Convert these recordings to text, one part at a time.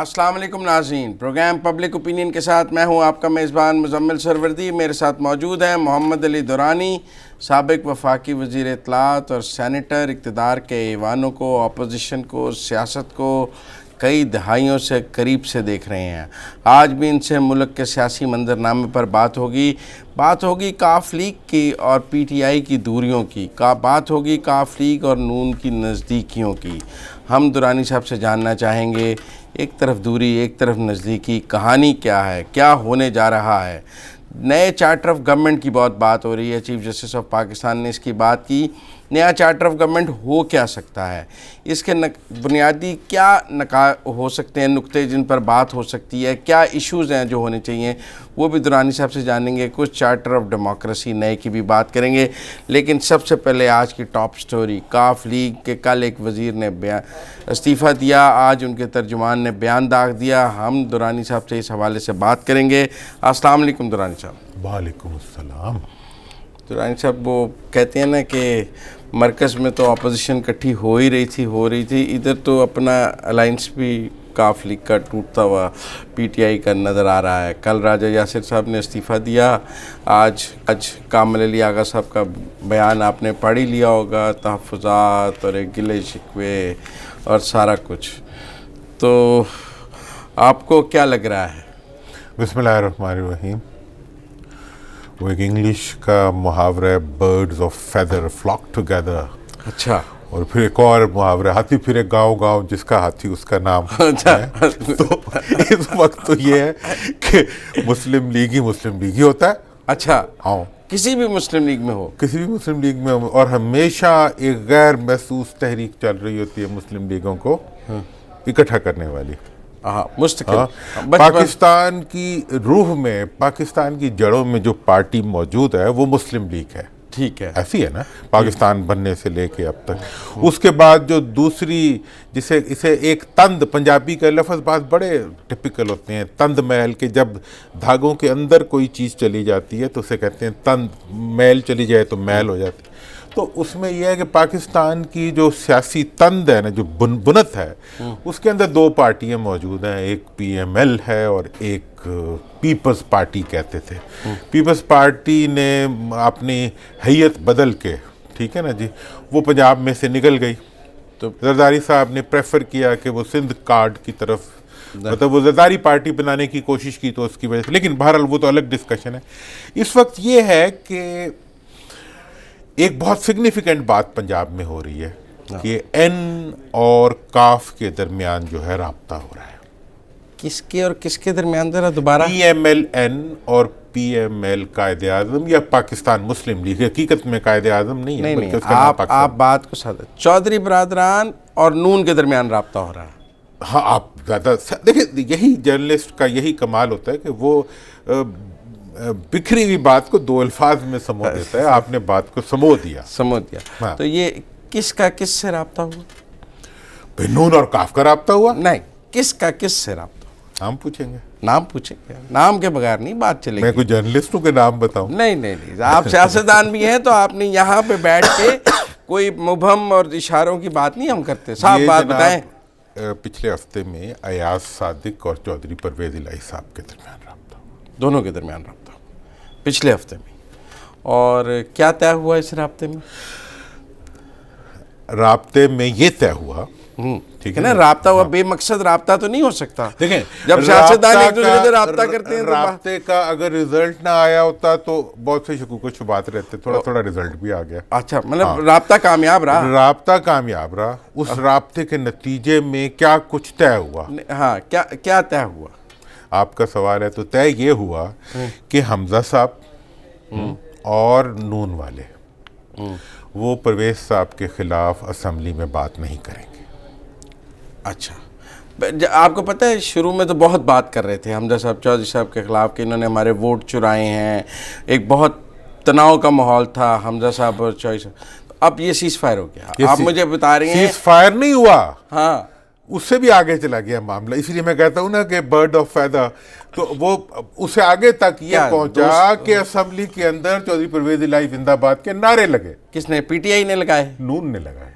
السلام علیکم ناظرین، پروگرام پبلک اوپینین کے ساتھ میں ہوں آپ کا میزبان مزمل سروردی۔ میرے ساتھ موجود ہیں محمد علی دورانی، سابق وفاقی وزیر اطلاعات اور سینیٹر، اقتدار کے ایوانوں کو، اپوزیشن کو، سیاست کو کئی دہائیوں سے قریب سے دیکھ رہے ہیں۔ آج بھی ان سے ملک کے سیاسی منظرنامے پر بات ہوگی کاف لیگ کی اور پی ٹی آئی کی دوریوں کی، بات ہوگی کاف لیگ اور نون کی نزدیکیوں کی۔ ہم دورانی صاحب سے جاننا چاہیں گے ایک طرف دوری ایک طرف نزدیکی، کہانی کیا ہے، کیا ہونے جا رہا ہے۔ نئے چارٹر آف گورنمنٹ کی بہت بات ہو رہی ہے، چیف جسٹس آف پاکستان نے اس کی بات کی۔ نیا چارٹر آف گورنمنٹ ہو کیا سکتا ہے، اس کے بنیادی کیا ہو سکتے ہیں نقطے جن پر بات ہو سکتی ہے، کیا ایشوز ہیں جو ہونے چاہیے، وہ بھی دورانی صاحب سے جانیں گے۔ کچھ چارٹر آف ڈیموکریسی نئے کی بھی بات کریں گے، لیکن سب سے پہلے آج کی ٹاپ سٹوری کاف لیگ کے کل ایک وزیر نے استعفیٰ دیا، آج ان کے ترجمان نے بیان داغ دیا۔ ہم دورانی صاحب سے اس حوالے سے بات کریں گے۔ السلام علیکم دورانی صاحب۔ وعلیکم السلام۔ دورانی صاحب، وہ کہتے ہیں نا کہ مرکز میں تو اپوزیشن کٹھی ہو رہی تھی، ادھر تو اپنا الائنس بھی کاف لیگ کا ٹوٹتا ہوا پی ٹی آئی کا نظر آ رہا ہے۔ کل راجہ یاسر صاحب نے استعفیٰ دیا، آج کامل علی آغا صاحب کا بیان آپ نے پڑھ ہی لیا ہوگا، تحفظات اور ایک گلے شکوے اور سارا کچھ، تو آپ کو کیا لگ رہا ہے؟ بسم اللہ الرحمن الرحیم۔ وہ ایک انگلش کا محاورہ ہے، birds of feather flock together. اچھا۔ اور پھر ایک اور محاورہ، ہاتھی پھرے گاؤں گاؤں جس کا ہاتھی اس کا نام ہے۔ تو اس وقت تو یہ ہے کہ مسلم لیگ ہی ہوتا ہے۔ اچھا، ہاں، کسی بھی مسلم لیگ میں ہو، کسی بھی مسلم لیگ میں، اور ہمیشہ ایک غیر محسوس تحریک چل رہی ہوتی ہے مسلم لیگوں کو اکٹھا کرنے والی۔ مستقل پاکستان کی روح میں، پاکستان کی جڑوں میں جو پارٹی موجود ہے وہ مسلم لیگ ہے۔ ٹھیک ہے، ایسی ہے نا، پاکستان بننے سے لے کے اب تک۔ اس کے بعد جو دوسری، اسے ایک تند، پنجابی کا لفظ بعض بڑے ٹپیکل ہوتے ہیں، تند میل، کہ جب دھاگوں کے اندر کوئی چیز چلی جاتی ہے تو اسے کہتے ہیں تند، میل چلی جائے تو میل ہو جاتی ہے۔ تو اس میں یہ ہے کہ پاکستان کی جو سیاسی تند ہے نا، جو بنت ہے، اس کے اندر دو پارٹیاں موجود ہیں، ایک پی ایم ایل ہے اور ایک پیپلز پارٹی کہتے تھے۔ پیپلز پارٹی نے اپنی حیت بدل کے، ٹھیک ہے نا جی، وہ پنجاب میں سے نکل گئی۔ تو زرداری صاحب نے پریفر کیا کہ وہ سندھ کارڈ کی طرف، مطلب وہ زرداری پارٹی بنانے کی کوشش کی، تو اس کی وجہ سے، لیکن بہرحال وہ تو الگ ڈسکشن ہے۔ اس وقت یہ ہے کہ ایک بہت سگنیفیکنٹ بات پنجاب میں ہو رہی ہے کہ این اور کاف کے درمیان جو ہے رابطہ ہو رہا ہے۔ کس کے اور کس کے درمیان؟ ذرا دوبارہ۔ پی ایم ایل این اور P M L Quaid Azam یا پاکستان مسلم لیگ، حقیقت میں قائد اعظم نہیں ہے بلکہ اس کا نام پاکستان۔ آپ بات کو سادہ، چودھری برادران اور نون کے درمیان رابطہ ہو رہا ہے۔ ہاں، آپ زیادہ دیکھیں، یہی جرنلسٹ کا یہی کمال ہوتا ہے کہ وہ بکھری ہوئی بات کو دو الفاظ میں سمو دیتا ہے۔ آپ نے بات کو سمو دیا۔ تو یہ کس کا کس سے رابطہ ہوا؟ نون اور کاف کا رابطہ ہوا؟ نہیں، کس کا کس سے رابطہ ہوا؟ نام پوچھیں گے؟ نام پوچھیں گے، نام کے بغیر نہیں بات چلے گی۔ میں کوئی جرنلسٹوں کے نام بتاؤں؟ نہیں، آپ سیاستدان بھی ہیں، تو آپ نے یہاں پہ بیٹھ کے کوئی مبہم اور اشاروں کی بات نہیں ہم کرتے، صاحب بات بتائیں۔ پچھلے ہفتے میں ایاز صادق اور چودھری پرویز الہی صاحب کے درمیان رابطہ ہوا، دونوں کے درمیان رابطہ ہوا پچھلے ہفتے میں، اور کیا طے ہوا اس رابطے میں؟ رابطے میں یہ طے ہوا، ٹھیک ہے نا، رابطہ ہوا، بے مقصد رابطہ تو نہیں ہو سکتا۔ دیکھیں، جب سیاستدان ایک دوسرے سے رابطہ کرتے ہیں، رابطے کا اگر رزلٹ نہ آیا ہوتا تو بہت سے شکوک و شبہات رہتے، تھوڑا رزلٹ بھی آ گیا۔ اچھا، مطلب رابطہ کامیاب رہا؟ رابطہ کامیاب رہا۔ اس رابطے کے نتیجے میں کیا کچھ طے ہوا؟ ہاں، کیا طے ہوا؟ آپ کا سوال ہے، تو طے یہ ہوا کہ حمزہ صاحب اور نون والے وہ پرویز صاحب کے خلاف اسمبلی میں بات نہیں کریں گے۔ اچھا، آپ کو پتہ ہے شروع میں تو بہت بات کر رہے تھے حمزہ صاحب، چودھری صاحب کے خلاف کہ انہوں نے ہمارے ووٹ چرائے ہیں، ایک بہت تناؤ کا ماحول تھا حمزہ صاحب اور چودھری صاحب۔ اب یہ سیز فائر ہو گیا، آپ مجھے بتا رہے ہیں۔ سیز فائر نہیں ہوا، ہاں، اس سے بھی آگے چلا گیا معاملہ، اس لیے میں کہتا ہوں نا کہ برڈ آف فیدر، تو وہ اس سے آگے تک یہ پہنچا کہ اسمبلی کے اندر چودھری پرویز الہی زندہ باد کے نعرے لگے۔ کس نے؟ پی ٹی آئی نے لگائے؟ نون نے لگائے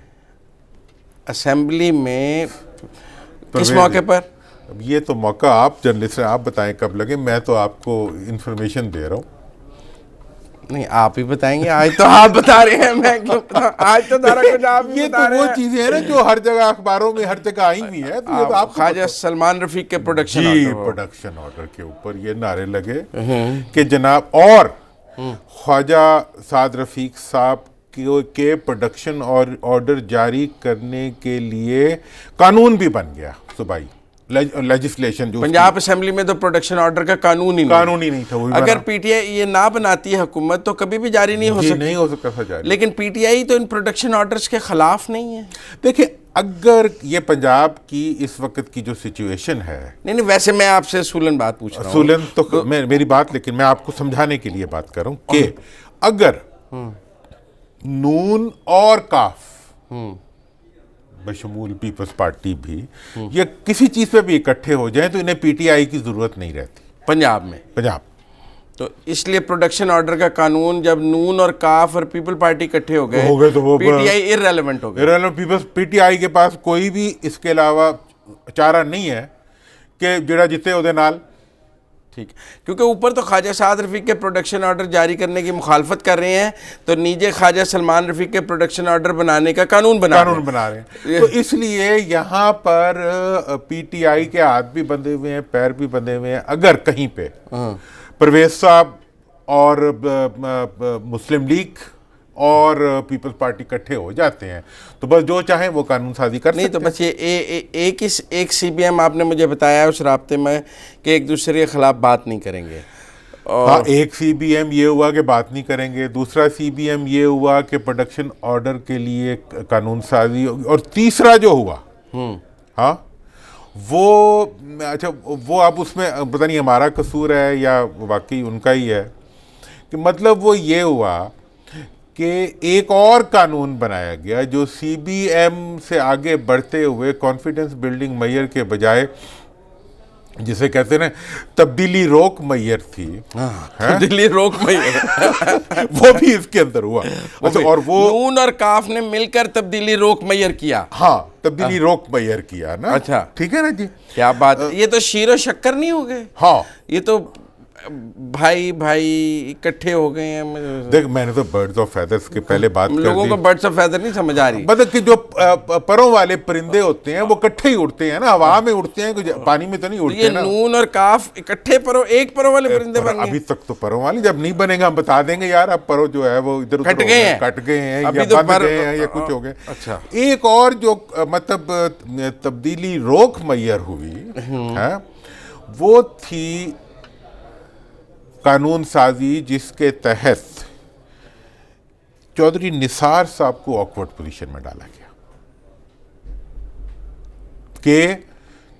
اسمبلی میں۔ کس موقع پر؟ اب یہ تو موقع آپ جرنلسٹ ہیں, آپ بتائیں کب لگے, میں تو آپ کو انفارمیشن دے رہا ہوں. نہیں آپ ہی بتائیں گے, آج تو آپ بتا رہے ہیں, میں کیوں بتاؤں, آج تو سارا کچھ آپ ہی یہ بتا تو رہے وہ ہیں. چیزیں ہیں نا جو ہر جگہ اخباروں میں ہر جگہ آئی ہوئی ہیں, تو یہ تو آپ کو خواجہ سلمان رفیق کے پروڈکشن جی آرڈر پروڈکشن آرڈر کے اوپر یہ نعرے لگے کہ جناب, اور خواجہ سعد رفیق صاحب کے پروڈکشن آرڈر جاری کرنے کے لیے قانون بھی بن گیا صوبائی لیجسلیشن. جو پنجاب اسمبلی میں تو پروڈکشن آرڈر کا قانون ہی نہیں تھا, اگر پی ٹی آئی یہ نہ بناتی ہے حکومت تو کبھی بھی جاری نہیں ہو سکتی, نہیں ہو سکتا تھا جاری. لیکن پی ٹی آئی تو ان پروڈکشن آرڈرز کے خلاف نہیں ہے. دیکھیں اگر یہ پنجاب کی اس وقت کی جو سچویشن ہے, نہیں ویسے میں آپ سے اصولاً بات پوچھ رہا ہوں. اصولاً تو میری بات, لیکن میں آپ کو سمجھانے کے لیے بات کر رہا ہوں کہ اگر نون اور کاف بشمول پیپلز پارٹی بھی یہ کسی چیز پہ بھی اکٹھے ہو جائیں تو انہیں پی ٹی آئی کی ضرورت نہیں رہتی پنجاب میں. تو اس لیے پروڈکشن آرڈر کا قانون جب نون اور کاف اور پیپل پارٹی اکٹھے ہو گئے تو وہ پی ٹی آئی ارریلیونٹ ہو گئی. پی ٹی آئی کے پاس کوئی بھی اس کے علاوہ چارہ نہیں ہے کہ جڑا جتے وہ نال. ٹھیک, کیونکہ اوپر تو خواجہ سعد رفیق کے پروڈکشن آرڈر جاری کرنے کی مخالفت کر رہے ہیں, تو نیچے خواجہ سلمان رفیق کے پروڈکشن آرڈر بنانے کا قانون بنا رہے ہیں. تو اس لیے یہاں پر پی ٹی آئی کے ہاتھ بھی بندھے ہوئے ہیں, پیر بھی بندھے ہوئے ہیں. اگر کہیں پہ پرویز صاحب اور مسلم لیگ اور پیپلز پارٹی اکٹھے ہو جاتے ہیں تو بس جو چاہیں وہ قانون سازی کر سکتے ہیں. نہیں تو بس یہ ایک سی بی ایم آپ نے مجھے بتایا اس رابطے میں کہ ایک دوسرے کے خلاف بات نہیں کریں گے. ہاں, ایک سی بی ایم یہ ہوا کہ بات نہیں کریں گے, دوسرا سی بی ایم یہ ہوا کہ پروڈکشن آرڈر کے لیے قانون سازی ہوگی, اور تیسرا جو ہوا ہاں وہ اچھا وہ اب اس میں پتہ نہیں ہمارا قصور ہے یا واقعی ان کا ہی ہے, کہ مطلب وہ یہ ہوا کہ ایک اور قانون بنایا گیا جو سی بی ایم سے آگے بڑھتے ہوئے کانفیڈنس بلڈنگ میئر کے بجائے جسے کہتے ہیں تبدیلی روک میئر تھی, تبدیلی روک میئر وہ بھی اس کے اندر ہوا. اور وہ نون اور کاف نے مل کر تبدیلی روک میئر کیا. ہاں, تبدیلی روک میئر کیا نا. اچھا ٹھیک ہے نا جی, کیا بات, یہ تو شیر و شکر نہیں ہو گئے. ہاں یہ تو بھائی اکٹھے ہو گئے ہیں. دیکھ میں نے تو برڈز آف فیدرز کے پہلے بات کر دی. لوگوں کو برڈز آف فیدر نہیں سمجھ آ رہی. مطلب کہ جو پروں والے پرندے ہوتے ہیں وہ اکٹھے ہی اڑتے ہیں نا, ہوا میں اڑتے ہیں, پانی میں تو نہیں اڑتے نا. یہ نون اور کاف اکٹھے ایک پروں والے پرندے بن گئے. ابھی تک تو پروں والے, جب نہیں بنے گا ہم بتا دیں گے یار اب پروں جو ہے وہ ادھر کٹ گئے ہیں یا بند گئے ہیں یا کچھ ہو گئے. اچھا, ایک اور جو مطلب تبدیلی روک میئر ہوئی وہ تھی قانون سازی جس کے تحت چودھری نثار صاحب کو آکورڈ پوزیشن میں ڈالا گیا کہ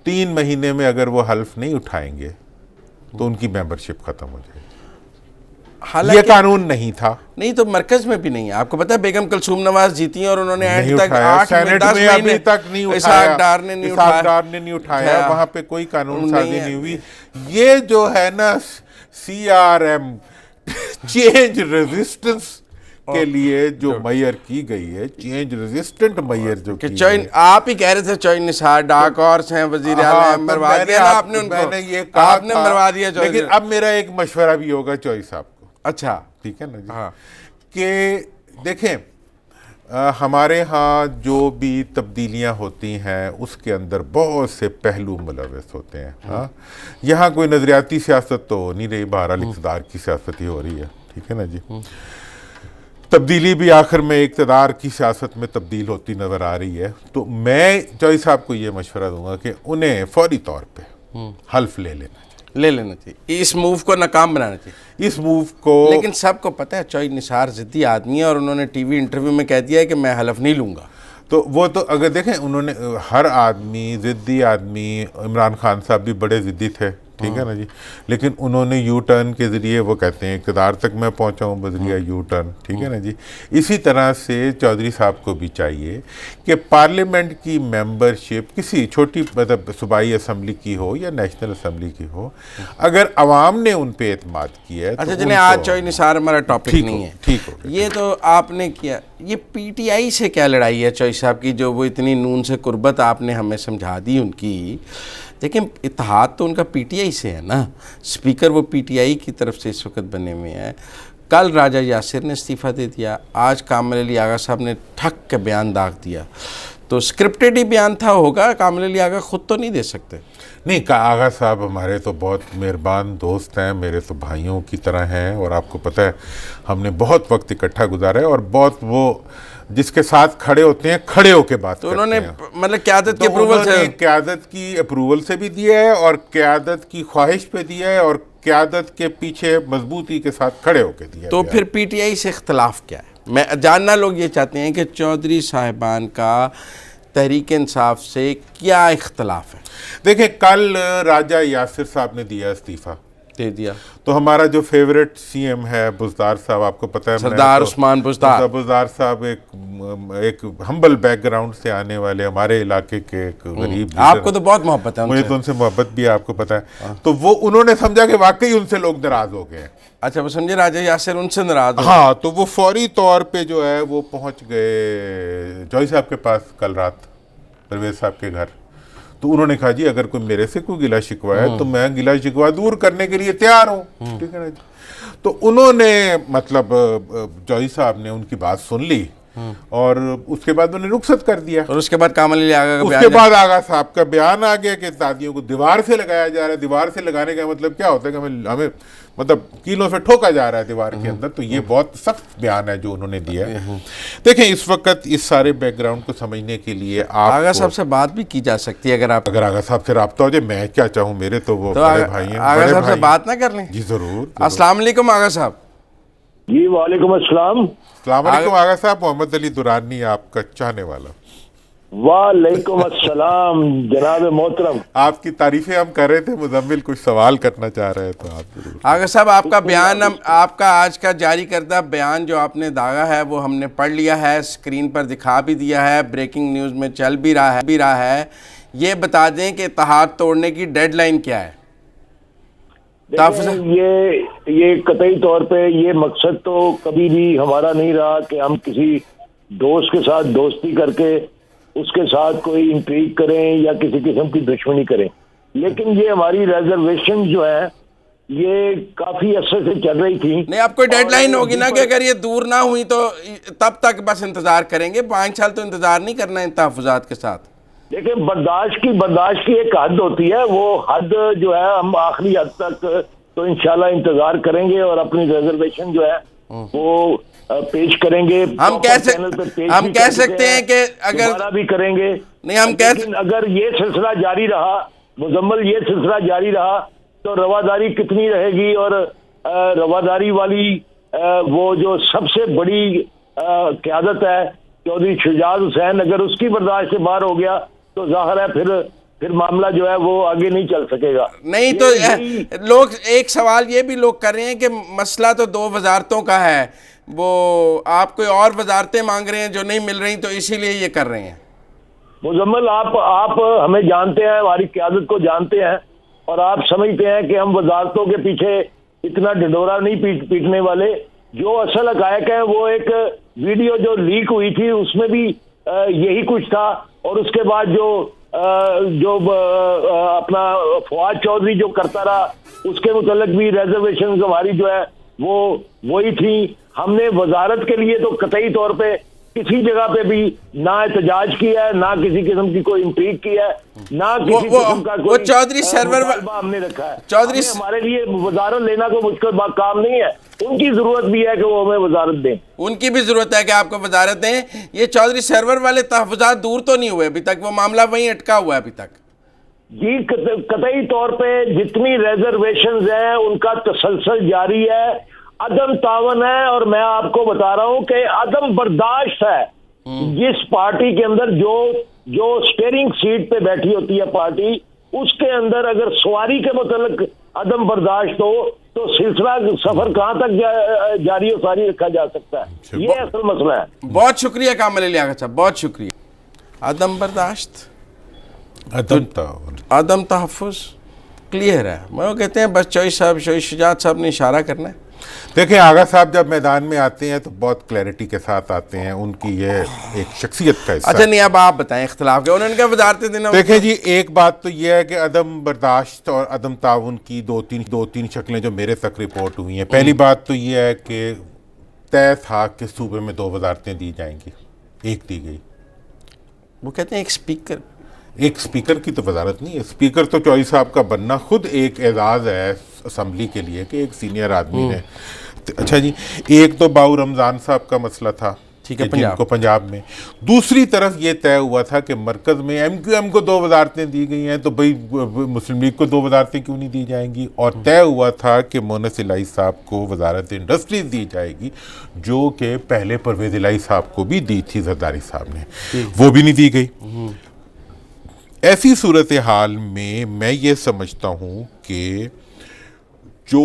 3 مہینے میں اگر وہ حلف نہیں اٹھائیں گے تو ان کی ممبرشپ ختم ہو جائے گی. یہ قانون نہیں تھا. نہیں تو مرکز میں بھی نہیں ہے. آپ کو پتا ہے بیگم کلثوم نواز جیتی ہیں اور انہوں نے نہیں اٹھایا, سینٹ میں ابھی تک نہیں اٹھایا, اسحاق ڈار نے نہیں اٹھایا, وہاں پہ کوئی قانون سازی نہیں ہوئی. یہ جو ہے نا C R M change resistance کے لیے جو میئر کی گئی ہے, چینج ریزسٹنٹ میئر جو کی گئی ہے. آپ ہی کہہ رہے تھے چوئی نثار ڈاک ہارس ہیں, وزیر اعلیٰ مروا دیا آپ نے ان کو, میں نے یہ کہا آپ نے مروا دیا. لیکن اب میرا ایک مشورہ بھی ہوگا چوئی صاحب کو. اچھا ٹھیک ہے نا جی, کہ دیکھیں ہمارے ہاں جو بھی تبدیلیاں ہوتی ہیں اس کے اندر بہت سے پہلو ملوث ہوتے ہیں. ہاں, یہاں کوئی نظریاتی سیاست تو ہو نہیں رہی, بہرحال اقتدار کی سیاست ہی ہو رہی ہے. ٹھیک ہے نا جی, تبدیلی بھی آخر میں اقتدار کی سیاست میں تبدیل ہوتی نظر آ رہی ہے. تو میں چوئی صاحب کو یہ مشورہ دوں گا کہ انہیں فوری طور پہ حلف لے لینا چاہیے, اس موو کو ناکام بنانا چاہیے. اس موو کو لیکن سب کو پتہ ہے چوئی نثار ضدی آدمی ہے اور انہوں نے ٹی وی انٹرویو میں کہہ دیا ہے کہ میں حلف نہیں لوں گا. تو وہ تو اگر دیکھیں انہوں نے ہر آدمی ضدی آدمی, عمران خان صاحب بھی بڑے ضدی تھے. ٹھیک ہے نا جی, لیکن انہوں نے یو ٹرن کے ذریعے, وہ کہتے ہیں اقتدار تک میں پہنچا ہوں بذریعہ یو ٹرن. ٹھیک ہے نا جی, اسی طرح سے چودھری صاحب کو بھی چاہیے کہ پارلیمنٹ کی ممبرشپ کسی چھوٹی مطلب صوبائی اسمبلی کی ہو یا نیشنل اسمبلی کی ہو, اگر عوام نے ان پہ اعتماد کیا ہے. اچھا چلیں, آج چوئی نثار ہمارا ٹاپک نہیں ہے. ٹھیک ہو, یہ تو آپ نے کیا. یہ پی ٹی آئی سے کیا لڑائی ہے چوئی صاحب کی, جو وہ اتنی نون سے قربت آپ نے ہمیں سمجھا دی ان کی. لیکن اتحاد تو ان کا پی ٹی آئی سے ہے نا, اسپیکر وہ پی ٹی آئی کی طرف سے اس وقت بنے ہوئے ہیں. کل راجہ یاسر نے استعفیٰ دے دیا, آج کامل علی آغا صاحب نے ٹھک کے بیان داغ دیا. تو اسکرپٹڈ ہی بیان تھا ہوگا, کامل علی آغا خود تو نہیں دے سکتے. نہیں, آغا صاحب ہمارے تو بہت مہربان دوست ہیں, میرے تو بھائیوں کی طرح ہیں, اور آپ کو پتہ ہے ہم نے بہت وقت اکٹھا گزارا ہے, اور بہت وہ جس کے ساتھ کھڑے ہوتے ہیں کھڑے ہو کے بات تو کرتے انہوں نے ہیں. مطلب قیادت کے تو اپروول انہوں سے, نے قیادت کی اپروول سے بھی دیا ہے, اور قیادت کی خواہش پہ دیا ہے, اور قیادت کے پیچھے مضبوطی کے ساتھ کھڑے ہو کے دیا. تو پھر پی ٹی آئی سے اختلاف کیا ہے؟ میں جاننا لوگ یہ چاہتے ہیں کہ چودھری صاحبان کا تحریک انصاف سے کیا اختلاف ہے. دیکھیں, کل راجہ یاسر صاحب نے دیا استعفیٰ, دے دیا. تو ہمارا جو فیوریٹ سی ایم ہے بزدار صاحب, آپ کو پتہ ہے سردار عثمان بزدار. بزدار صاحب ایک ہمبل بیک گراؤنڈ سے آنے والے ہمارے علاقے کے ایک غریب, آپ کو تو بہت محبت ہے مجھے تو ان سے محبت بھی ہے, آپ کو پتہ ہے. تو وہ انہوں نے سمجھا کہ واقعی ان سے لوگ ناراض ہو گئے ہیں. اچھا, وہ سمجھے راجہ یاسر ان سے ناراض ہو. ہاں, تو وہ فوری طور پہ جو ہے وہ پہنچ گئے جوئی صاحب کے پاس کل رات, پرویز صاحب کے گھر. تو انہوں نے کہا جی اگر کوئی میرے سے کوئی گلہ شکوہ ہے تو میں گلہ شکوہ دور کرنے کے لیے تیار ہوں. ٹھیک ہے نا جی. تو انہوں نے مطلب جوئی صاحب نے ان کی بات سن لی, اور اس کے بعد انہوں نے رخصت کر دیا. اور اس کے بعد کامل علی آغا کا اس بیان کے بعد آغا صاحب کا بیان آ گیا کہ دادیوں کو دیوار سے لگایا جا رہا ہے. دیوار سے لگانے کا مطلب کیا ہوتا ہے کہ ہمیں مطلب کیلوں سے ٹھوکا جا رہا ہے دیوار کے اندر. تو یہ بہت سخت بیان ہے جو انہوں نے دیا ہے. دیکھیں, اس وقت اس سارے بیک گراؤنڈ کو سمجھنے کے لیے آغا صاحب سے بات بھی کی جا سکتی ہے. اگر آغا صاحب سے رابطہ ہو جائے, میں کیا چاہوں, میرے تو وہ بڑے بھائی ہیں. آغا صاحب سے بات نہ کر لیں؟ جی ضرور. السلام علیکم آغا صاحب. جی وعلیکم السلام. السلام علیکم آغا صاحب, محمد علی درانی آپ کا چاہنے والا. وعلیکم السلام جناب محترم. آپ کی تعریفیں ہم کر رہے تھے, مزمل کچھ سوال کرنا چاہ رہے ہیں تو آپ ضرور. آغا صاحب, آپ کا بیان, آپ کا آج کا جاری کردہ بیان جو آپ نے داغا ہے وہ ہم نے پڑھ لیا ہے, اسکرین پر دکھا بھی دیا ہے, بریکنگ نیوز میں چل بھی رہا ہے. یہ بتا دیں کہ اتحاد توڑنے کی ڈیڈ لائن کیا ہے؟ یہ قطعی طور پہ یہ مقصد تو کبھی بھی ہمارا نہیں رہا کہ ہم کسی دوست کے ساتھ دوستی کر کے اس کے ساتھ کوئی انٹریگ کریں یا کسی قسم کی دشمنی کریں. لیکن یہ ہماری ریزرویشن جو ہے یہ کافی عرصے سے چل رہی تھی. نہیں, آپ کوئی ڈیڈ لائن ہوگی نا کہ اگر یہ دور نہ ہوئی تو تب تک بس انتظار کریں گے, 5 سال تو انتظار نہیں کرنا ان تحفظات کے ساتھ. دیکھیں, برداشت کی ایک حد ہوتی ہے, وہ حد جو ہے ہم آخری حد تک تو انشاءاللہ انتظار کریں گے اور اپنی ریزرویشن جو ہے وہ پیش کریں گے. ہم کہہ سکتے ہیں کہ اگر بھی کریں گے نہیں, لیکن اگر یہ سلسلہ جاری رہا, مزمل یہ سلسلہ جاری رہا تو رواداری کتنی رہے گی, اور رواداری والی وہ جو سب سے بڑی قیادت ہے چودھری شجاعت حسین, اگر اس کی برداشت سے باہر ہو گیا تو ظاہر ہے پھر معاملہ جو ہے وہ آگے نہیں چل سکے گا. نہیں تو لوگ ایک سوال یہ بھی لوگ کر رہے ہیں کہ مسئلہ تو 2 وزارتوں کا ہے, وہ آپ کوئی اور وزارتیں مانگ رہے ہیں جو نہیں مل رہی تو اسی لیے یہ کر رہے ہیں. مزمل, آپ ہمیں جانتے ہیں, ہماری قیادت کو جانتے ہیں, اور آپ سمجھتے ہیں کہ ہم وزارتوں کے پیچھے اتنا ڈڈورا نہیں پیٹنے والے. جو اصل حقائق ہے وہ ایک ویڈیو جو لیک ہوئی تھی اس میں بھی یہی کچھ تھا, اور اس کے بعد جو اپنا فواد چودھری جو کرتا رہا اس کے متعلق بھی ریزرویشن ہماری جو ہے وہ وہی تھی. ہم نے وزارت کے لیے تو قطعی طور پہ کسی جگہ پہ بھی نہ احتجاج کیا ہے, نہ کسی قسم کی کوئی انٹریگ کی ہے, نہ کسی قسم کا کوئی چودھری سرور ہم نے رکھا ہے. چودھری ہمارے لیے وزارت لینا کوئی مشکل کام نہیں ہے, ان کی ضرورت بھی ہے کہ وہ ہمیں وزارت دیں. ان کی بھی ضرورت ہے کہ آپ کو وزارت دیں. یہ چودھری سرور والے تحفظات دور تو نہیں ہوئے ابھی تک, وہ معاملہ وہیں اٹکا ہوا ہے ابھی تک. جی قطعی طور پہ جتنی ریزرویشنز ہیں ان کا تسلسل جاری ہے, عدم تعاون ہے, اور میں آپ کو بتا رہا ہوں کہ عدم برداشت ہے. جس پارٹی کے اندر جو سٹیئرنگ سیٹ پہ بیٹھی ہوتی ہے پارٹی, اس کے اندر اگر سواری کے متعلق عدم برداشت ہو تو سلسلہ سفر کہاں تک جاری و ساری رکھا جا سکتا ہے. یہ اصل مسئلہ ہے. بہت شکریہ کامل علی آغا صاحب, بہت شکریہ. عدم برداشت, عدم تحفظ کلیئر ہے. وہ کہتے ہیں بس چوئی شجاعت صاحب نے اشارہ کرنا ہے. دیکھیں آغا صاحب جب میدان میں آتے ہیں تو بہت کلیئرٹی کے ساتھ آتے ہیں، ان کی یہ ایک شخصیت کا حصہ اچھا نہیں، اب آپ بتائیں اختلاف کے انہوں نے کیا وزارتیں دینا؟ دیکھیں جی، ایک بات تو یہ ہے کہ عدم برداشت اور عدم تعاون کی دو تین شکلیں جو میرے تک رپورٹ ہوئی ہیں. پہلی بات تو یہ ہے کہ طے تھا کہ صوبے میں 2 وزارتیں دی جائیں گی، ایک دی گئی. وہ کہتے ہیں ایک اسپیکر کی تو وزارت نہیں ہے، اسپیکر تو چوہدری صاحب کا بننا خود ایک اعزاز ہے اسمبلی کے لیے کہ ایک سینئر آدمی نے. اچھا جی، ایک تو باؤ رمضان صاحب کا مسئلہ تھا جن کو پنجاب میں. دوسری طرف یہ طے ہوا تھا کہ مرکز میں ایم کیو ایم کو 2 وزارتیں دی گئی ہیں تو بھئی مسلم لیگ کو 2 وزارتیں کیوں نہیں دی جائیں گی. اور طے ہوا تھا کہ مونس الہی صاحب کو وزارت انڈسٹریز دی جائے گی، جو کہ پہلے پرویز الہی صاحب کو بھی دی تھی زرداری صاحب نے، وہ بھی نہیں دی گئی. ایسی صورتحال میں یہ سمجھتا ہوں کہ جو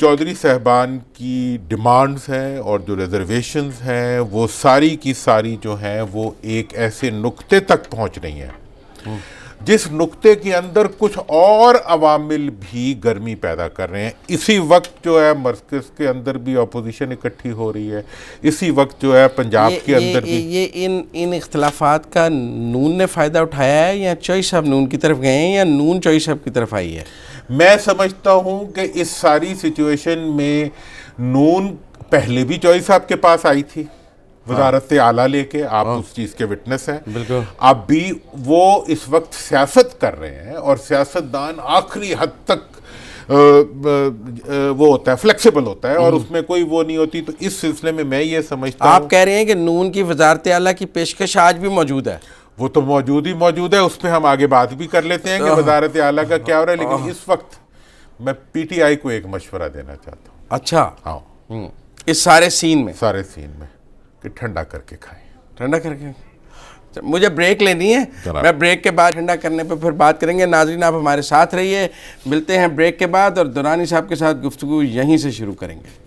چودھری صاحبان کی ڈیمانڈز ہیں اور جو ریزرویشنز ہیں وہ ساری کی ساری جو ہیں وہ ایک ایسے نقطے تک پہنچ رہی ہیں جس نقطے کے اندر کچھ اور عوامل بھی گرمی پیدا کر رہے ہیں. اسی وقت جو ہے مرکز کے اندر بھی اپوزیشن اکٹھی ہو رہی ہے، اسی وقت جو ہے پنجاب کے اندر بھی. یہ ان اختلافات کا نون نے فائدہ اٹھایا ہے یا چوہدری صاحب نون کی طرف گئے ہیں یا نون چوہدری صاحب کی طرف آئی ہے؟ میں سمجھتا ہوں کہ اس ساری سچویشن میں نون پہلے بھی چوہدری صاحب کے پاس آئی تھی وزارت اعلیٰ لے کے، آپ اس چیز کے وٹنس ہیں. بالکل. اب بھی وہ اس وقت سیاست کر رہے ہیں اور سیاستدان آخری حد تک وہ ہوتا ہے، فلیکسیبل ہوتا ہے اور اس میں کوئی وہ نہیں ہوتی. تو اس سلسلے میں یہ سمجھتا ہوں آپ کہہ رہے ہیں کہ نون کی وزارت اعلیٰ کی پیشکش آج بھی موجود ہے؟ وہ تو موجود ہے، اس پہ ہم آگے بات بھی کر لیتے ہیں کہ وزارت اعلیٰ کا کیا ہو رہا ہے. لیکن اس وقت میں پی ٹی آئی کو ایک مشورہ دینا چاہتا ہوں. اچھا، ہاں، اس سارے سین میں کہ ٹھنڈا کر کے کھائیں. ٹھنڈا کر کے مجھے بریک لینی ہے، میں بریک کے بعد ٹھنڈا کرنے پہ پھر بات کریں گے. ناظرین آپ ہمارے ساتھ رہیے، ملتے ہیں بریک کے بعد اور درانی صاحب کے ساتھ گفتگو یہیں سے شروع کریں گے.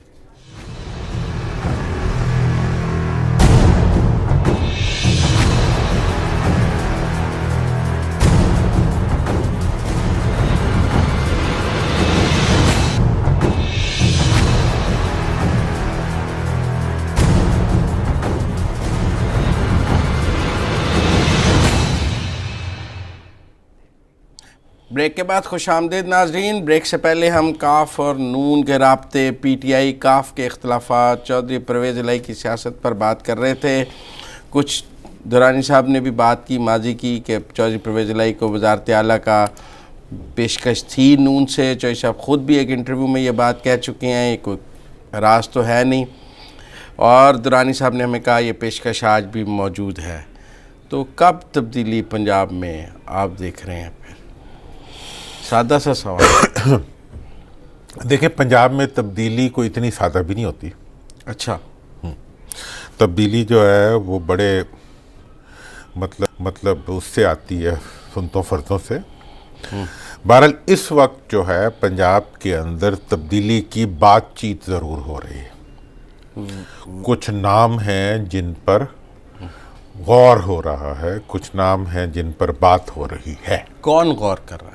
بریک کے بعد خوش آمدید ناظرین. بریک سے پہلے ہم کاف اور نون کے رابطے، پی ٹی آئی کاف کے اختلافات، چودھری پرویز الہی کی سیاست پر بات کر رہے تھے. کچھ درانی صاحب نے بھی بات کی ماضی کی کہ چودھری پرویز الہی کو وزارت اعلیٰ کا پیشکش تھی نون سے. چودھری صاحب خود بھی ایک انٹرویو میں یہ بات کہہ چکے ہیں، یہ کوئی راز تو ہے نہیں. اور درانی صاحب نے ہمیں کہا یہ پیشکش آج بھی موجود ہے. تو کب تبدیلی پنجاب میں آپ دیکھ رہے ہیں؟ سادہ سا سوال. دیکھیں پنجاب میں تبدیلی کوئی اتنی سادہ بھی نہیں ہوتی. اچھا. تبدیلی جو ہے وہ بڑے مطلب اس سے آتی ہے سنتوں فرضوں سے. بہرحال اس وقت جو ہے پنجاب کے اندر تبدیلی کی بات چیت ضرور ہو رہی ہے. کچھ نام ہیں جن پر غور ہو رہا ہے، کچھ نام ہیں جن پر بات ہو رہی ہے. کون غور کر رہا ہے؟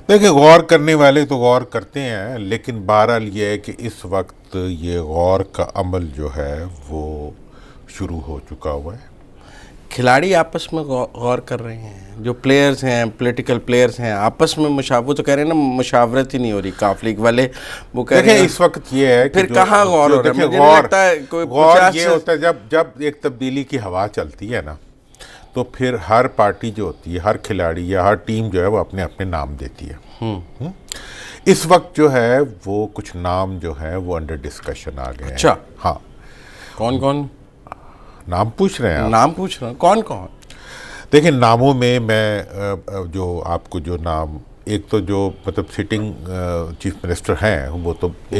دیکھیں غور کرنے والے تو غور کرتے ہیں، لیکن بہرحال یہ ہے کہ اس وقت یہ غور کا عمل جو ہے وہ شروع ہو چکا ہوا ہے. کھلاڑی آپس میں غور کر رہے ہیں، جو پلیئرز ہیں، پولیٹیکل پلیئرز ہیں، آپس میں وہ تو کہہ رہے ہیں نا مشاورت ہی نہیں ہو رہی. کاف لیگ والے وہ کہہ رہے ہیں اس وقت یہ ہے پھر کہاں غور ہو رہا ہے. مجھے نہیں لگتا ہے کوئی غور یہ ہوتا ہے جب ایک تبدیلی کی ہوا چلتی ہے نا، تو پھر ہر پارٹی جو ہوتی ہے، ہر کھلاڑی یا ہر ٹیم جو ہے وہ اپنے اپنے نام دیتی ہے. اس وقت جو ہے وہ کچھ نام جو ہے وہ انڈر ڈسکشن آ گئے ہیں. اچھا. ہاں. کون نام پوچھ رہے ہیں؟ نام پوچھ رہا ہوں. کون؟ دیکھیں ناموں میں جو آپ کو جو نام، ایک تو جو مطلب سٹنگ چیف منسٹر ہیں وہ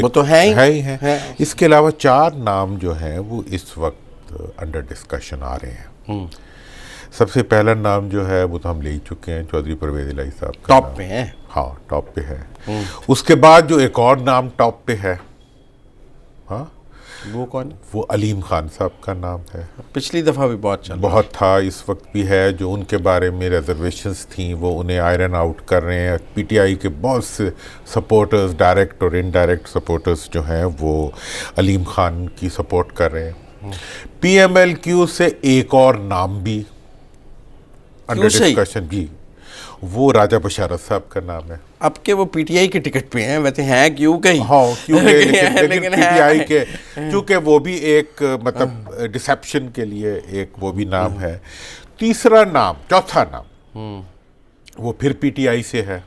تو ہے ہی ہیں. اس کے علاوہ 4 نام جو ہیں وہ اس وقت انڈر ڈسکشن آ رہے ہیں. سب سے پہلا نام جو ہے وہ تو ہم لے ہی چکے ہیں، چودھری پرویز الہی صاحب کا. ٹاپ پہ ہیں؟ ہاں ٹاپ پہ ہے. اس کے بعد جو ایک اور نام ٹاپ پہ ہے، ہاں وہ کون ہے؟ وہ علیم خان صاحب کا نام ہے. پچھلی دفعہ بھی بہت چل بہت تھا, اس وقت بھی ہے. جو ان کے بارے میں ریزرویشنز تھیں وہ انہیں آئرن آؤٹ کر رہے ہیں. پی ٹی آئی کے بہت سے سپورٹرز, ڈائریکٹ اور انڈائریکٹ سپورٹرز جو ہیں وہ علیم خان کی سپورٹ کر رہے ہیں. پی ایم ایل کیو سے ایک اور نام بھی انڈر ڈسکشن بھی, وہ راجہ بشارت صاحب کا نام ہے. اب کہ وہ پی ٹی آئی کے ٹکٹ پہ ہیں, ویسے ہیں کیوں کہیں. ہاں کیوں لیکن پی ٹی آئی کے, چونکہ وہ بھی ایک مطلب ڈسیپشن کے لیے ایک وہ بھی نام ہے. تیسرا نام, چوتھا نام وہ پھر پی ٹی آئی سے ہے,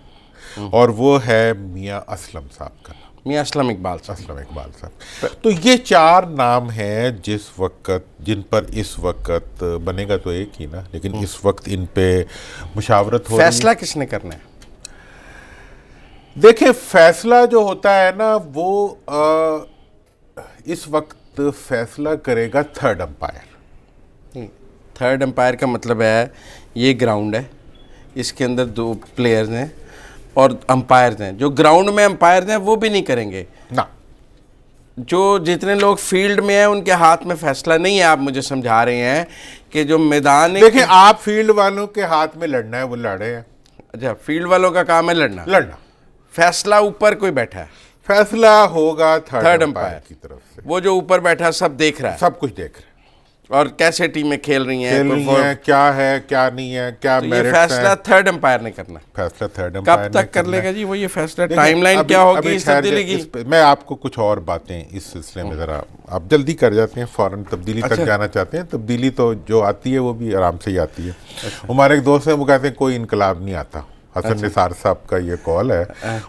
اور وہ ہے میاں اسلم صاحب کا نام, میاں اسلم اقبال صاحب. اسلم اقبال صاحب. تو یہ چار نام ہیں جن پر اس وقت بنے گا تو ایک ہی نا, لیکن اس وقت ان پہ مشاورت ہو رہی ہے. فیصلہ کس نے کرنا ہے؟ دیکھیں فیصلہ جو ہوتا ہے نا وہ اس وقت فیصلہ کرے گا تھرڈ امپائر. تھرڈ امپائر کا مطلب ہے یہ گراؤنڈ ہے, اس کے اندر 2 پلیئرز ہیں اور امپائرز ہیں. جو گراؤنڈ میں امپائرز ہیں وہ بھی نہیں کریں گے نا, جو جتنے لوگ فیلڈ میں ہیں ان کے ہاتھ میں فیصلہ نہیں ہے. آپ مجھے سمجھا رہے ہیں کہ جو میدان, دیکھیں آپ فیلڈ والوں کے ہاتھ میں لڑنا ہے وہ لڑے ہیں. اچھا, فیلڈ والوں کا کام ہے لڑنا, فیصلہ اوپر کوئی بیٹھا ہے, فیصلہ ہوگا تھرڈ امپائر کی طرف سے. وہ جو اوپر بیٹھا سب دیکھ رہا ہے, سب کچھ دیکھ رہے ہیں, اور کیسے ٹیمیں کھیل رہی ہیں, کیا ہے کیا نہیں ہے, کیا یہ میرٹس فیصلہ ہیں. تھرڈ امپائر نے کرنا. فیصلہ تھرڈ امپائر کب تک کر لے گا جی وہ یہ فیصلہ؟ ٹائم لائن کیا ہوگی اس تبدیلی کی؟ میں آپ کو کچھ اور باتیں اس سلسلے میں, ذرا آپ جلدی کر جاتے ہیں, فوراً تبدیلی تک جانا چاہتے ہیں. تبدیلی تو جو آتی ہے وہ بھی آرام سے ہی آتی ہے. ہمارے ایک دوست ہیں وہ کہتے ہیں کوئی انقلاب نہیں آتا. حسن نثار صاحب کا یہ کال ہے,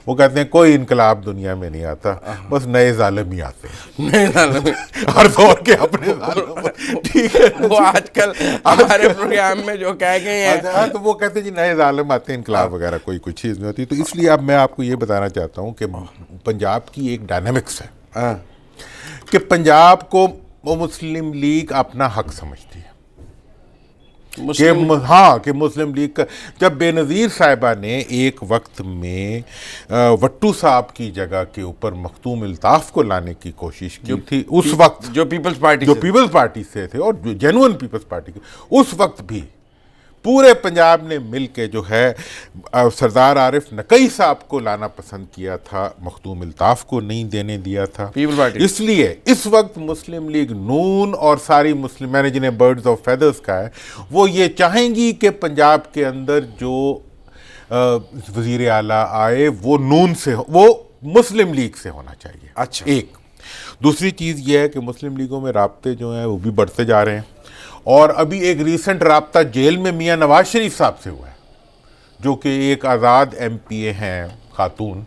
وہ کہتے ہیں کوئی انقلاب دنیا میں نہیں آتا, بس نئے ظالم ہی آتے ہیں. نئے ظالم ہر دور کے اپنے ظالم. ٹھیک ہے, وہ آج کل ہمارے پروگرام میں جو کہہ گئے ہیں تو وہ کہتے ہیں جی نئے ظالم آتے ہیں, انقلاب وغیرہ کوئی چیز نہیں ہوتی. تو اس لیے اب میں آپ کو یہ بتانا چاہتا ہوں کہ پنجاب کی ایک ڈائنامکس ہے کہ پنجاب کو مسلم لیگ اپنا حق سمجھتی ہے. کہ مسلم لیگ کا, جب بے نظیر صاحبہ نے ایک وقت میں وٹو صاحب کی جگہ کے اوپر مختوم الطاف کو لانے کی کوشش کی تھی, اس وقت جو پیپلز پارٹی سے تھے اور جو جینوئن پیپلز پارٹی کے, اس وقت بھی پورے پنجاب نے مل کے جو ہے سردار عارف نقی صاحب کو لانا پسند کیا تھا, مختوم الطاف کو نہیں دینے دیا تھا. اس لیے اس وقت مسلم لیگ نون اور ساری مسلم, میں نے جنہیں برڈز آف فیدرز کہا ہے, وہ یہ چاہیں گی کہ پنجاب کے اندر جو وزیر اعلیٰ آئے وہ نون سے, وہ مسلم لیگ سے ہونا چاہیے. اچھا, ایک دوسری چیز یہ ہے کہ مسلم لیگوں میں رابطے جو ہیں وہ بھی بڑھتے جا رہے ہیں, اور ابھی ایک ریسنٹ رابطہ جیل میں میاں نواز شریف صاحب سے ہوا ہے, جو کہ ایک آزاد ایم پی اے ہیں خاتون,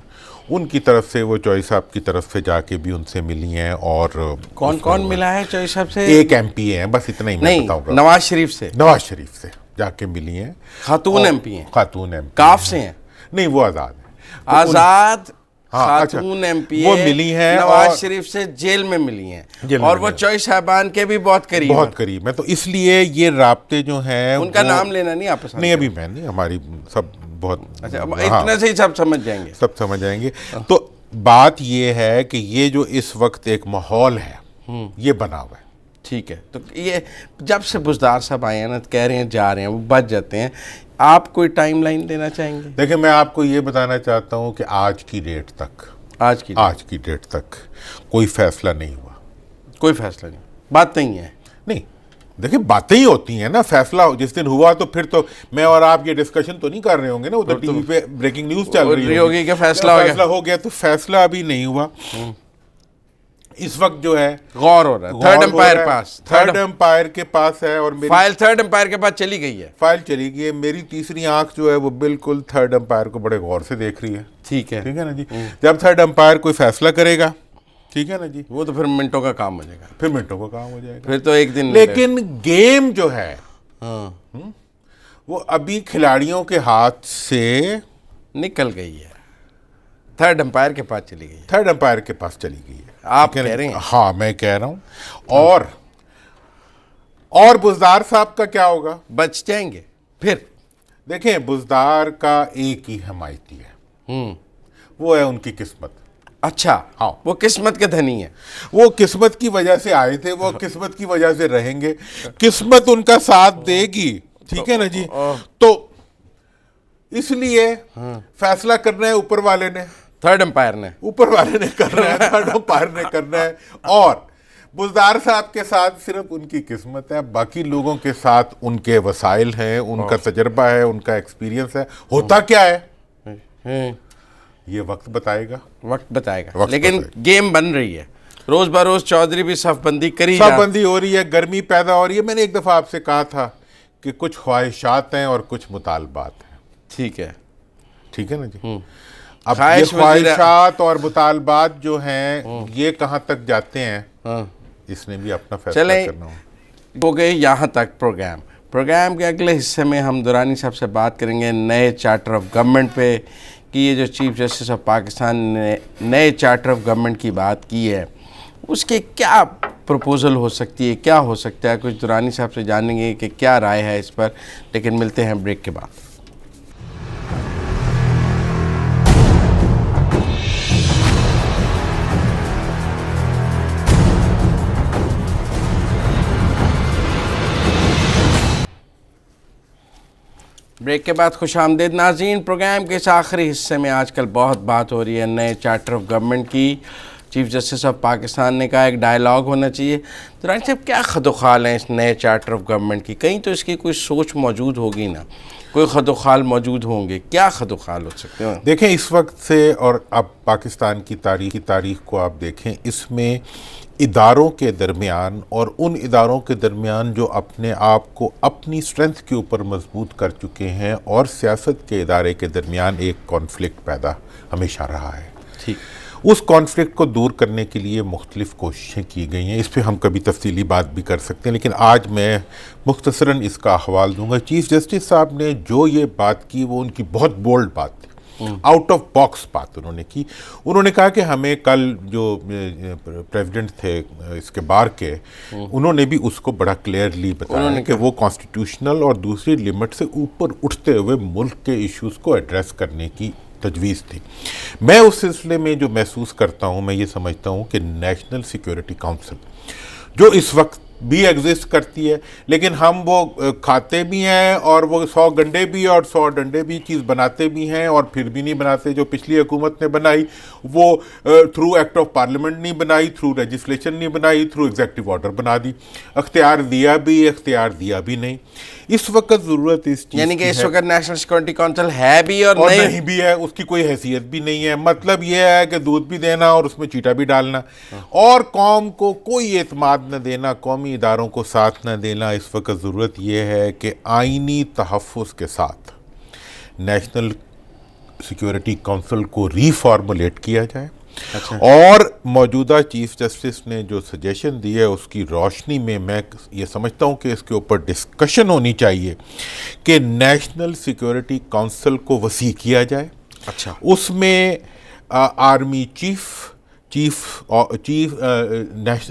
ان کی طرف سے وہ چوئی صاحب کی طرف سے جا کے بھی ان سے ملی ہیں. اور کون ملا ہے چوئی صاحب سے؟ ایک ایم پی اے ہیں, بس اتنا ہی میں بتاؤں گا. نواز شریف سے جا کے ملی ہیں. خاتون ایم پی ہیں, خاتون ایم پی کاف سے ہیں؟ نہیں, وہ آزاد ہیں. آزاد خاتون ایم پی وہ ملی ہیں, نواز شریف سے جیل میں ملی ہیں, اور وہ چوئی صاحبان کے بھی بہت قریب ہیں. تو اس لیے یہ رابطے جو ہیں, ان کا نام لینا نہیں آپ پسند؟ نہیں ابھی میں نہیں, ہماری سب بہت اتنا سے ہی سب سمجھ جائیں گے. تو بات یہ ہے کہ یہ جو اس وقت ایک ماحول ہے یہ بنا ہوا ہے. ٹھیک ہے, تو یہ جب سے بزدار صاحب آئے ہیں نا, کہہ رہے ہیں جا رہے ہیں, وہ بچ جاتے ہیں. آپ کوئی ٹائم لائن دینا چاہیں گے؟ دیکھیں میں آپ کو یہ بتانا چاہتا ہوں کہ آج کی ڈیٹ تک کوئی فیصلہ نہیں ہوا. کوئی فیصلہ نہیں, بات نہیں ہے. نہیں دیکھیں باتیں ہی ہوتی ہیں نا, فیصلہ جس دن ہوا تو پھر تو میں اور آپ یہ ڈسکشن تو نہیں کر رہے ہوں گے نا, وہ تو ٹی وی پہ بریکنگ نیوز چل رہی ہوگی کہ فیصلہ ہو گیا. تو فیصلہ ابھی نہیں ہوا. اس وقت جو ہے غور ہو رہا ہے, تھرڈ امپائر کے پاس ہے, اور فائل تھرڈ امپائر کے پاس چلی گئی ہے. میری تیسری آنکھ جو ہے وہ بالکل تھرڈ امپائر کو بڑے غور سے دیکھ رہی ہے. ٹھیک ہے نا جی, جب تھرڈ امپائر کوئی فیصلہ کرے گا, ٹھیک ہے نا جی, وہ تو پھر منٹوں کا کام ہو جائے گا, پھر تو ایک دن. لیکن گیم جو ہے وہ ابھی کھلاڑیوں کے ہاتھ سے نکل گئی ہے, تھرڈ امپائر کے پاس چلی گئی ہے. آپ کہہ رہے ہیں؟ ہاں میں کہہ رہا ہوں. اور بزدار صاحب کا کیا ہوگا؟ بچ جائیں گے پھر. دیکھیں بزدار کا ایک ہی حمایتی ہے, وہ ہے ان کی قسمت. اچھا ہاں وہ قسمت کے دھنی ہے. وہ قسمت کی وجہ سے آئے تھے, وہ قسمت کی وجہ سے رہیں گے, قسمت ان کا ساتھ دے گی, ٹھیک ہے نا جی. تو اس لیے فیصلہ کرنا ہے اوپر والے نے, تھرڈ امپائر نے, اوپر والے نے کرنا ہے, تھرڈ امپائر نے کرنا ہے. اور بزدار صاحب کے ساتھ صرف ان کی قسمت ہے, باقی لوگوں کے ساتھ ان کے وسائل ہیں, ان کا تجربہ ہے, ان کا ایکسپیرینس ہے. ہوتا کیا ہے یہ وقت بتائے گا, وقت بتائے گا. لیکن گیم بن رہی ہے, روز بروز چودھری بھی صف بندی کری صف بندی ہو رہی ہے, گرمی پیدا ہو رہی ہے. میں نے ایک دفعہ آپ سے کہا تھا کہ کچھ خواہشات ہیں اور کچھ مطالبات ہیں. ٹھیک ہے, ٹھیک ہے نا جی. اب یہ خواہشات اور مطالبات جو ہیں یہ کہاں تک جاتے ہیں, اس نے بھی اپنا فیصلہ کرنا ہو گئے. یہاں تک پروگرام کے اگلے حصے میں ہم درانی صاحب سے بات کریں گے نئے چارٹر آف گورنمنٹ پہ, کہ یہ جو چیف جسٹس آف پاکستان نے نئے چارٹر آف گورنمنٹ کی بات کی ہے, اس کے کیا پروپوزل ہو سکتی ہے, کیا ہو سکتا ہے. کچھ درانی صاحب سے جانیں گے کہ کیا رائے ہے اس پر, لیکن ملتے ہیں بریک کے بعد. بریک کے بعد خوش آمدید ناظرین. پروگرام کے اس آخری حصے میں آج کل بہت بات ہو رہی ہے نئے چارٹر آف گورنمنٹ کی. چیف جسٹس آف پاکستان نے کہا ایک ڈائلاگ ہونا چاہیے. درانی صاحب کیا خد و خال ہیں اس نئے چارٹر آف گورنمنٹ کی؟ کہیں تو اس کی کوئی سوچ موجود ہوگی نا, کوئی خد و خال موجود ہوں گے. کیا خد و خال ہو سکتے ہیں؟ دیکھیں اس وقت سے, اور اب پاکستان کی تاریخ کو آپ دیکھیں, اس میں اداروں کے درمیان اور ان اداروں کے درمیان جو اپنے آپ کو اپنی سٹرینتھ کے اوپر مضبوط کر چکے ہیں, اور سیاست کے ادارے کے درمیان ایک کانفلکٹ پیدا ہمیشہ رہا ہے. ٹھیک, اس کانفلکٹ کو دور کرنے کے لیے مختلف کوششیں کی گئی ہیں. اس پہ ہم کبھی تفصیلی بات بھی کر سکتے ہیں, لیکن آج میں مختصراً اس کا احوال دوں گا. چیف جسٹس صاحب نے جو یہ بات کی وہ ان کی بہت بولڈ بات تھی, آؤٹ آف باکس بات انہوں نے کی. انہوں نے کہا کہ ہمیں کل جو پریزیڈنٹ تھے اس کے بار کے, انہوں نے بھی اس کو بڑا کلیئرلی بتایا کہ وہ کانسٹیٹیوشنل اور دوسری لمٹ سے اوپر اٹھتے ہوئے ملک کے ایشوز کو ایڈریس کرنے کی تجویز تھی. میں اس سلسلے میں جو محسوس کرتا ہوں, میں یہ سمجھتا ہوں کہ نیشنل سیکیورٹی کونسل جو اس وقت بھی ایگزسٹ کرتی ہے, لیکن ہم وہ کھاتے بھی ہیں اور وہ 100 گنڈے بھی اور 100 ڈنڈے بھی چیز بناتے بھی ہیں, اور پھر بھی نہیں بناتے. جو پچھلی حکومت نے بنائی وہ تھرو ایکٹ آف پارلیمنٹ نہیں بنائی, تھرو لیجسلیشن نہیں بنائی, تھرو ایگزیکٹو آرڈر بنا دی. اختیار دیا بھی نہیں. اس وقت ضرورت اس چیز یعنی کہ اس وقت نیشنل سیکورٹی کونسل ہے بھی اور نہیں بھی ہے, اس کی کوئی حیثیت بھی نہیں ہے. مطلب یہ ہے کہ دودھ بھی دینا اور اس میں چیٹا بھی ڈالنا, اور قوم کو کوئی اعتماد نہ دینا, قومی اداروں کو ساتھ نہ دینا. اس وقت ضرورت یہ ہے کہ آئینی تحفظ کے ساتھ نیشنل سیکیورٹی کونسل کو ری فارمولیٹ کیا جائے. اور موجودہ چیف جسٹس نے جو سجیشن دی ہے اس کی روشنی میں یہ سمجھتا ہوں کہ اس کے اوپر ڈسکشن ہونی چاہیے کہ نیشنل سیکیورٹی کونسل کو وسیع کیا جائے. اچھا, اس میں آرمی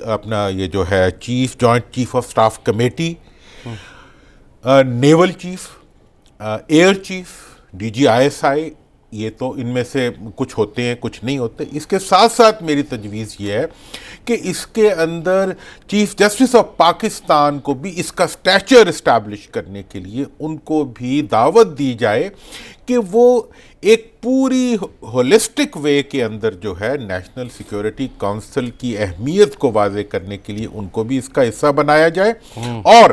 اپنا یہ جو ہے joint chief of staff committee, naval chief, air chief, D G ISI, یہ تو ان میں سے کچھ ہوتے ہیں کچھ نہیں ہوتے. اس کے ساتھ ساتھ میری تجویز یہ ہے کہ اس کے اندر چیف جسٹس آف پاکستان کو بھی اس کا سٹیچر اسٹیبلش کرنے کے لیے ان کو بھی دعوت دی جائے کہ وہ ایک پوری ہولسٹک وے کے اندر جو ہے نیشنل سیکیورٹی کونسل کی اہمیت کو واضح کرنے کے لیے ان کو بھی اس کا حصہ بنایا جائے. اور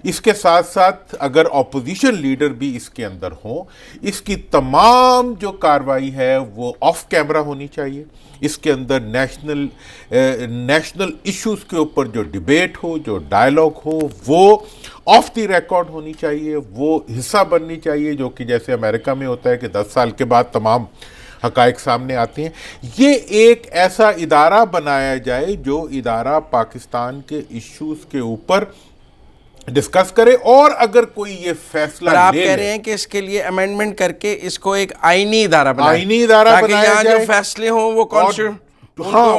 اس کے ساتھ ساتھ اگر اپوزیشن لیڈر بھی اس کے اندر ہوں, اس کی تمام جو کارروائی ہے وہ آف کیمرہ ہونی چاہیے. اس کے اندر نیشنل ایشوز کے اوپر جو ڈیبیٹ ہو, جو ڈائلاگ ہو, وہ آف دی ریکارڈ ہونی چاہیے, وہ حصہ بننی چاہیے, جو کہ جیسے امریکہ میں ہوتا ہے کہ 10 سال کے بعد تمام حقائق سامنے آتے ہیں. یہ ایک ایسا ادارہ بنایا جائے جو ادارہ پاکستان کے ایشوز کے اوپر ڈسکس کرے, اور اگر کوئی یہ فیصلہ لے, آپ کہہ رہے ہیں کہ اس کے لیے امینڈمنٹ کر کے اس کو ایک آئینی ادارہ بنایا جائے, جو فیصلے ہوں وہ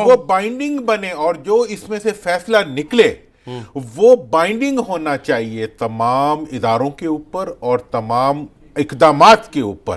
وہ بائنڈنگ بنے, اور جو اس میں سے فیصلہ نکلے وہ بائنڈنگ ہونا چاہیے تمام اداروں کے اوپر اور تمام اقدامات کے اوپر